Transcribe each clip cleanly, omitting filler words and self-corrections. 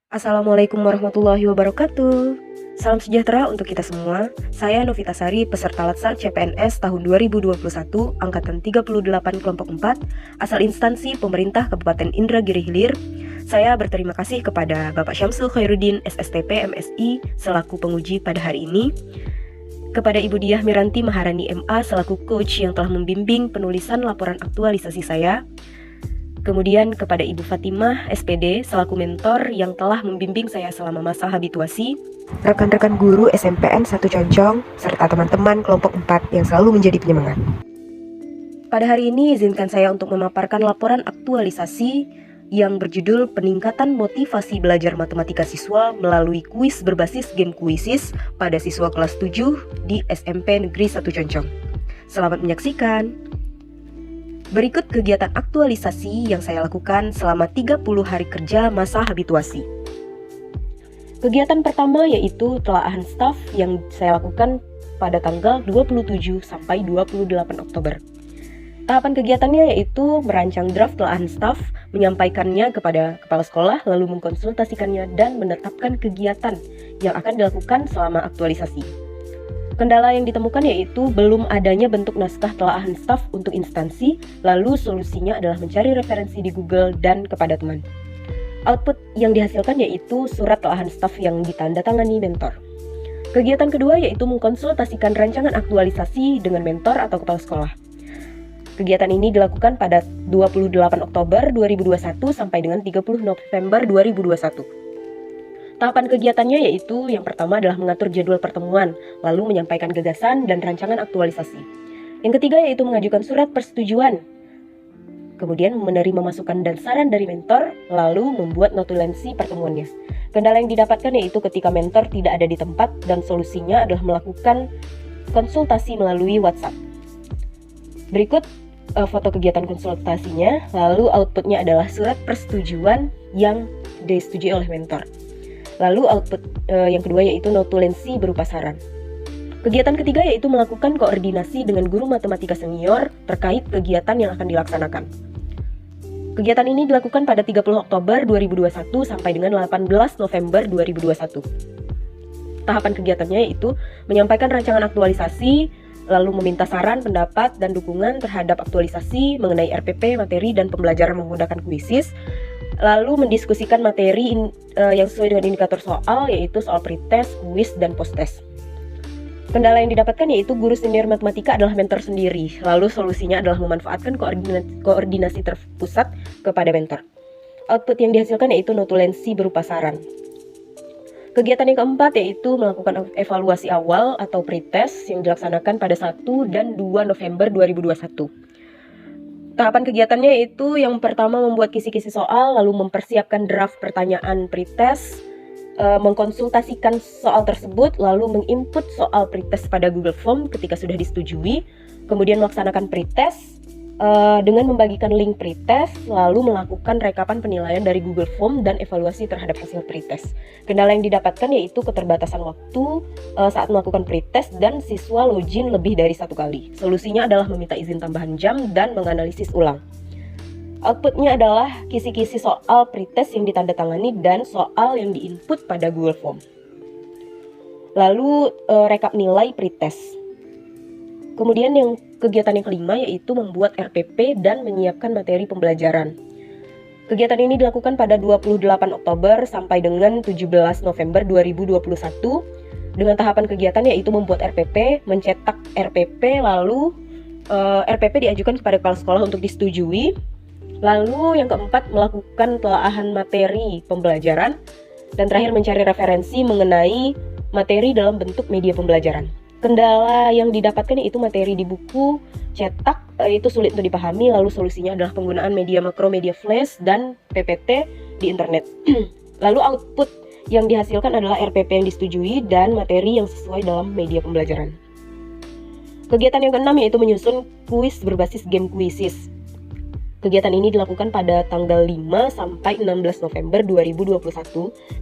Assalamualaikum warahmatullahi wabarakatuh. Salam sejahtera untuk kita semua. Saya Novita Sari, peserta Latsar CPNS tahun 2021, angkatan 38 kelompok 4, asal instansi pemerintah Kabupaten Indragiri Hilir. Saya berterima kasih kepada Bapak Syamsul Khairuddin SSTP MSI selaku penguji pada hari ini, kepada Ibu Diah Miranti Maharani MA selaku coach yang telah membimbing penulisan laporan aktualisasi saya. Kemudian kepada Ibu Fatimah SPD selaku mentor yang telah membimbing saya selama masa habituasi, rekan-rekan guru SMPN 1 Concong, serta teman-teman kelompok 4 yang selalu menjadi penyemangat. Pada hari ini izinkan saya untuk memaparkan laporan aktualisasi yang berjudul Peningkatan Motivasi Belajar Matematika Siswa melalui kuis berbasis game Quizzes pada siswa kelas 7 di SMP Negeri 1 Concong. Selamat menyaksikan. Berikut kegiatan aktualisasi yang saya lakukan selama 30 hari kerja masa habituasi. Kegiatan pertama yaitu telaahan staf yang saya lakukan pada tanggal 27 sampai 28 Oktober. Tahapan kegiatannya yaitu merancang draft telaahan staf, menyampaikannya kepada kepala sekolah, lalu mengkonsultasikannya dan menetapkan kegiatan yang akan dilakukan selama aktualisasi. Kendala yang ditemukan yaitu belum adanya bentuk naskah telaahan staf untuk instansi, lalu solusinya adalah mencari referensi di Google dan kepada teman. Output yang dihasilkan yaitu surat telaahan staf yang ditandatangani mentor. Kegiatan kedua yaitu mengkonsultasikan rancangan aktualisasi dengan mentor atau kepala sekolah. Kegiatan ini dilakukan pada 28 Oktober 2021 sampai dengan 30 November 2021. Tahapan kegiatannya yaitu yang pertama adalah mengatur jadwal pertemuan, lalu menyampaikan gagasan dan rancangan aktualisasi. Yang ketiga yaitu mengajukan surat persetujuan, kemudian menerima masukan dan saran dari mentor, lalu membuat notulensi pertemuannya. Kendala yang didapatkan yaitu ketika mentor tidak ada di tempat dan solusinya adalah melakukan konsultasi melalui WhatsApp. Berikut foto kegiatan konsultasinya, lalu outputnya adalah surat persetujuan yang disetujui oleh mentor. Lalu output yang kedua yaitu notulensi berupa saran. Kegiatan ketiga yaitu melakukan koordinasi dengan guru matematika senior terkait kegiatan yang akan dilaksanakan. Kegiatan ini dilakukan pada 30 Oktober 2021 sampai dengan 18 November 2021. Tahapan kegiatannya yaitu menyampaikan rancangan aktualisasi, lalu meminta saran, pendapat, dan dukungan terhadap aktualisasi mengenai RPP, materi, dan pembelajaran menggunakan Quizzes. Lalu mendiskusikan materi yang sesuai dengan indikator soal, yaitu soal pretest, kuis, dan posttest. Kendala yang didapatkan yaitu guru senior matematika adalah mentor sendiri, lalu solusinya adalah memanfaatkan koordinasi terpusat kepada mentor. Output yang dihasilkan yaitu notulensi berupa saran. Kegiatan yang keempat yaitu melakukan evaluasi awal atau pretest yang dilaksanakan pada 1 dan 2 November 2021. Tahapan kegiatannya yaitu yang pertama membuat kisi-kisi soal, lalu mempersiapkan draft pertanyaan pretest, mengkonsultasikan soal tersebut, lalu menginput soal pretest pada Google Form ketika sudah disetujui, kemudian melaksanakan pretest dengan membagikan link pretest, lalu melakukan rekapan penilaian dari Google Form dan evaluasi terhadap hasil pretest. Kendala yang didapatkan yaitu keterbatasan waktu saat melakukan pretest dan siswa login lebih dari 1 kali. Solusinya adalah meminta izin tambahan jam dan menganalisis ulang. Outputnya adalah kisi-kisi soal pretest yang ditandatangani dan soal yang diinput pada Google Form. Lalu rekap nilai pretest. Kemudian yang kegiatan yang kelima yaitu membuat RPP dan menyiapkan materi pembelajaran. Kegiatan ini dilakukan pada 28 Oktober sampai dengan 17 November 2021 dengan tahapan kegiatan yaitu membuat RPP, mencetak RPP, lalu RPP diajukan kepada kepala sekolah untuk disetujui. Lalu yang keempat melakukan telaahan materi pembelajaran dan terakhir mencari referensi mengenai materi dalam bentuk media pembelajaran. Kendala yang didapatkan yaitu materi di buku cetak itu sulit untuk dipahami, lalu solusinya adalah penggunaan media makro, media flash, dan PPT di internet. Lalu output yang dihasilkan adalah RPP yang disetujui dan materi yang sesuai dalam media pembelajaran. Kegiatan yang keenam yaitu menyusun kuis berbasis game Quizzes. Kegiatan ini dilakukan pada tanggal 5 sampai 16 November 2021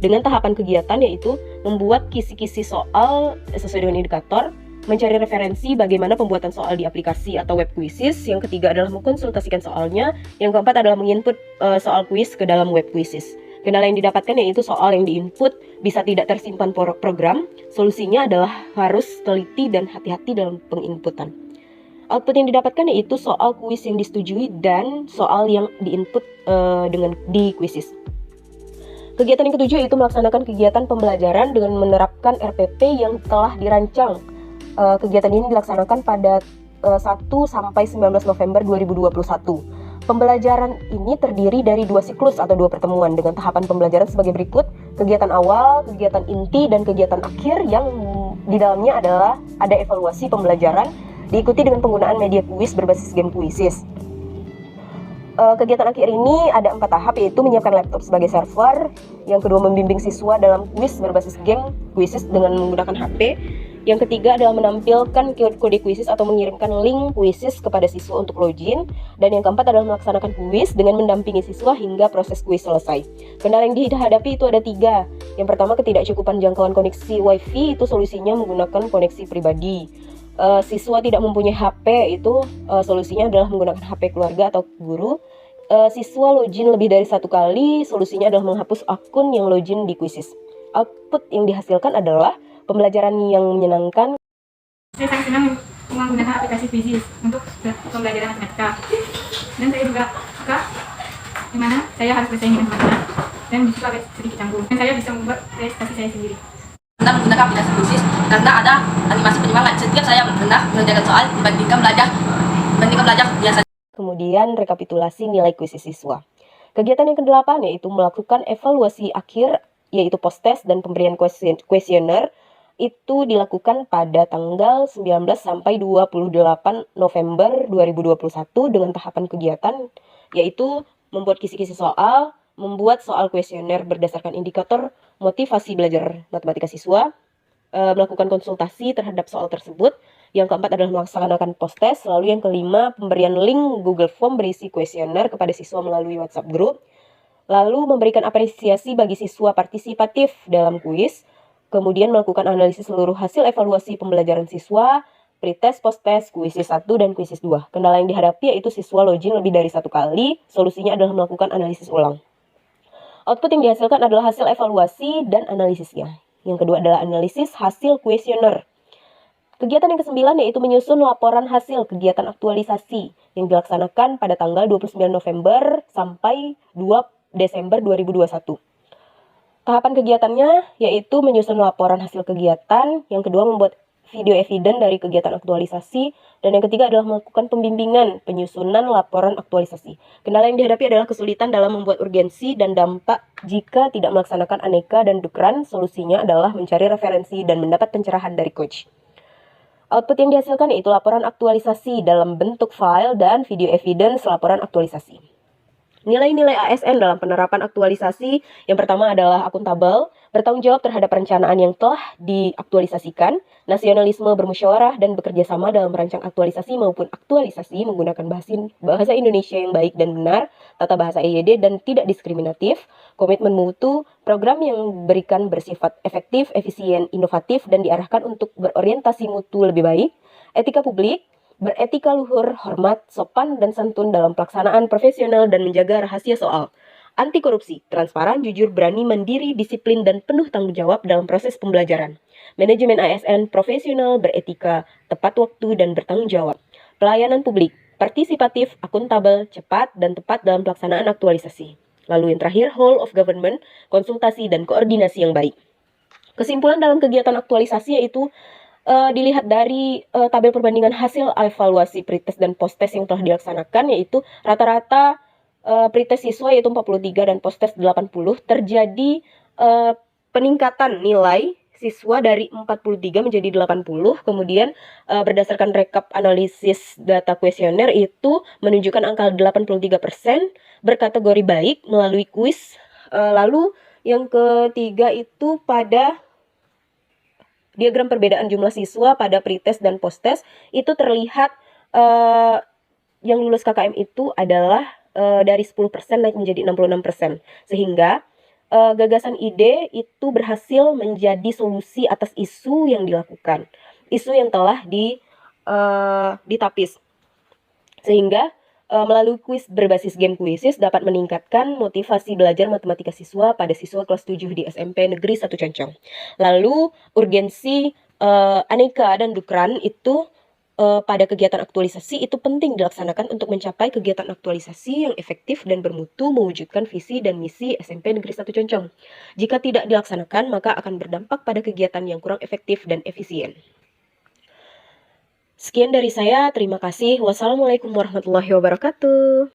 dengan tahapan kegiatan yaitu membuat kisi-kisi soal sesuai dengan indikator, mencari referensi bagaimana pembuatan soal di aplikasi atau web Quizzes. Yang ketiga adalah mengkonsultasikan soalnya. Yang keempat adalah menginput soal kuis ke dalam web Quizzes. Kendala yang didapatkan yaitu soal yang diinput bisa tidak tersimpan program. Solusinya adalah harus teliti dan hati-hati dalam penginputan. Output yang didapatkan yaitu soal kuis yang disetujui dan soal yang diinput di kuisis. Kegiatan yang ketujuh yaitu melaksanakan kegiatan pembelajaran dengan menerapkan RPP yang telah dirancang. Kegiatan ini dilaksanakan pada 1 sampai 19 November 2021. Pembelajaran ini terdiri dari 2 siklus atau 2 pertemuan dengan tahapan pembelajaran sebagai berikut: kegiatan awal, kegiatan inti, dan kegiatan akhir yang di dalamnya adalah ada evaluasi pembelajaran diikuti dengan penggunaan media kuis berbasis game kuisis. Kegiatan akhir ini ada 4 tahap, yaitu menyiapkan laptop sebagai server, yang kedua membimbing siswa dalam kuis berbasis game kuisis dengan menggunakan HP, yang ketiga adalah menampilkan kode kuisis atau mengirimkan link kuisis kepada siswa untuk login, dan yang keempat adalah melaksanakan kuis dengan mendampingi siswa hingga proses kuis selesai. Kendala yang dihadapi itu ada 3. Yang pertama, ketidakcukupan jangkauan koneksi WiFi, itu solusinya menggunakan koneksi pribadi. Siswa tidak mempunyai HP, itu solusinya adalah menggunakan HP keluarga atau guru. Siswa login lebih dari 1 kali, solusinya adalah menghapus akun yang login di kuisis. Output yang dihasilkan adalah pembelajaran yang menyenangkan. Saya sangat senang menggunakan aplikasi kuisis untuk pembelajaran matematika, dan saya juga suka dimana saya harus bersaing dengan teman-teman dan juga agak sedikit canggung, dan saya bisa membuat prestasi saya sendiri. Saya menggunakan aplikasi kuisis karena ada animasi penyemangat setiap saya mengerjakan soal dibandingkan belajar biasa. Kemudian rekapitulasi nilai kuisis siswa. Kegiatan yang ke-8 yaitu melakukan evaluasi akhir, yaitu post-test dan pemberian kuesioner. Itu dilakukan pada tanggal 19 sampai 28 November 2021 dengan tahapan kegiatan yaitu membuat kisi-kisi soal, membuat soal kuesioner berdasarkan indikator motivasi belajar matematika siswa, melakukan konsultasi terhadap soal tersebut. Yang keempat adalah melaksanakan post-test. Lalu yang kelima, pemberian link Google Form berisi kuesioner kepada siswa melalui WhatsApp group. Lalu memberikan apresiasi bagi siswa partisipatif dalam kuis. Kemudian melakukan analisis seluruh hasil evaluasi pembelajaran siswa, pretest, post-test, kuisis 1 dan kuisis 2. Kendala yang dihadapi yaitu siswa login lebih dari 1 kali, solusinya adalah melakukan analisis ulang. Output yang dihasilkan adalah hasil evaluasi dan analisisnya. Yang kedua adalah analisis hasil kuesioner. Kegiatan yang ke-9 yaitu menyusun laporan hasil kegiatan aktualisasi yang dilaksanakan pada tanggal 29 November sampai 2 Desember 2021. Tahapan kegiatannya yaitu menyusun laporan hasil kegiatan, yang kedua membuat video evidence dari kegiatan aktualisasi, dan yang ketiga adalah melakukan pembimbingan penyusunan laporan aktualisasi. Kendala yang dihadapi adalah kesulitan dalam membuat urgensi dan dampak jika tidak melaksanakan aneka dan dukran. Solusinya adalah mencari referensi dan mendapat pencerahan dari coach. Output yang dihasilkan yaitu laporan aktualisasi dalam bentuk file dan video evidence laporan aktualisasi. Nilai-nilai ASN dalam penerapan aktualisasi yang pertama adalah akuntabel, bertanggung jawab terhadap perencanaan yang telah diaktualisasikan, nasionalisme, bermusyawarah, dan bekerja sama dalam merancang aktualisasi maupun aktualisasi menggunakan bahasa Indonesia yang baik dan benar, tata bahasa EYD dan tidak diskriminatif, komitmen mutu, program yang berikan bersifat efektif, efisien, inovatif, dan diarahkan untuk berorientasi mutu lebih baik, etika publik, beretika luhur, hormat, sopan, dan santun dalam pelaksanaan profesional dan menjaga rahasia soal. Anti korupsi, transparan, jujur, berani, mandiri, disiplin, dan penuh tanggung jawab dalam proses pembelajaran. Manajemen ASN, profesional, beretika, tepat waktu, dan bertanggung jawab. Pelayanan publik, partisipatif, akuntabel, cepat, dan tepat dalam pelaksanaan aktualisasi. Lalu yang terakhir, whole of government, konsultasi, dan koordinasi yang baik. Kesimpulan dalam kegiatan aktualisasi yaitu dilihat dari tabel perbandingan hasil evaluasi pretest dan post-test yang telah dilaksanakan, yaitu rata-rata pretest siswa yaitu 43 dan post-test 80, terjadi peningkatan nilai siswa dari 43 menjadi 80. Kemudian berdasarkan rekap analisis data kuesioner itu menunjukkan angka 83% berkategori baik melalui kuis. Lalu yang ketiga itu pada diagram perbedaan jumlah siswa pada pretest dan post-test itu terlihat yang lulus KKM itu adalah dari 10% naik menjadi 66%. Sehingga gagasan ide itu berhasil menjadi solusi atas isu yang dilakukan. Isu yang telah ditapis. Sehingga melalui kuis berbasis game kuisis dapat meningkatkan motivasi belajar matematika siswa pada siswa kelas 7 di SMP Negeri 1 Concong. Lalu urgensi Aneka dan Dukran itu pada kegiatan aktualisasi itu penting dilaksanakan untuk mencapai kegiatan aktualisasi yang efektif dan bermutu mewujudkan visi dan misi SMP Negeri 1 Concong. Jika tidak dilaksanakan, maka akan berdampak pada kegiatan yang kurang efektif dan efisien. Sekian dari saya, terima kasih. Wassalamualaikum warahmatullahi wabarakatuh.